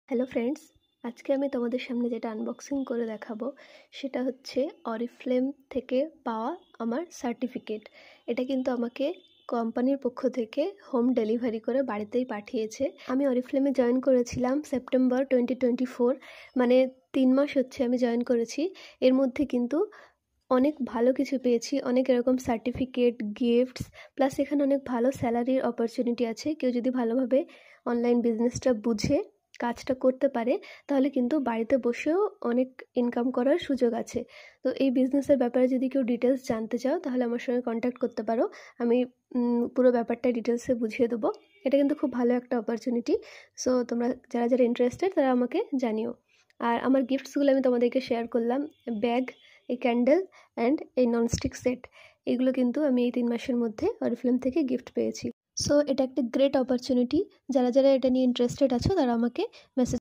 Hello friends, আজকে আমি তোমাদের সামনে যেটা আনবক্সিং করে দেখাবো সেটা হচ্ছে অরিফ্লেম থেকে পাওয়া আমার সার্টিফিকেট। এটা কিন্তু আমাকে কোম্পানির পক্ষ থেকে হোম ডেলিভারি করে বাড়িতেই পাঠিয়েছে। আমি অরিফ্লেমে জয়েন করেছিলাম সেপ্টেম্বর 2024, মানে 3 মাস হচ্ছে আমি জয়েন করেছি। এর মধ্যে কিন্তু অনেক ভালো কিছু পেয়েছি, অনেক এরকম সার্টিফিকেট, গিফটস, প্লাস এখানে অনেক ভালো স্যালারির অপরচুনিটি আছে। কেউ যদি ভালোভাবে অনলাইন বিজনেসটা বুঝে কাজটা করতে পারে তাহলে কিন্তু বাড়িতে বসেও অনেক ইনকাম করার সুযোগ আছে। তো এই বিজনেসের ব্যাপারে যদি কেউ ডিটেলস জানতে চাও তাহলে আমার সঙ্গে কন্ট্যাক্ট করতে পারো। আমি পুরো ব্যাপারটা ডিটেলসে বুঝিয়ে দেবো। এটা কিন্তু খুব ভালো একটা অপরচুনিটি। সো তোমরা যারা যারা ইন্টারেস্টেড তারা আমাকে জানিও। আর আমার গিফটসগুলো আমি তোমাদেরকে শেয়ার করলাম, ব্যাগ, এই ক্যান্ডেল অ্যান্ড এই ননস্টিক সেট। এগুলো কিন্তু আমি এই 3 মাসের মধ্যে অরিফ্লেম থেকে গিফট পেয়েছি। সো এটা একটা গ্রেট অপরচুনিটি। যারা যারা এটা নিয়ে ইন্টারেস্টেড আছো তারা আমাকে মেসেজ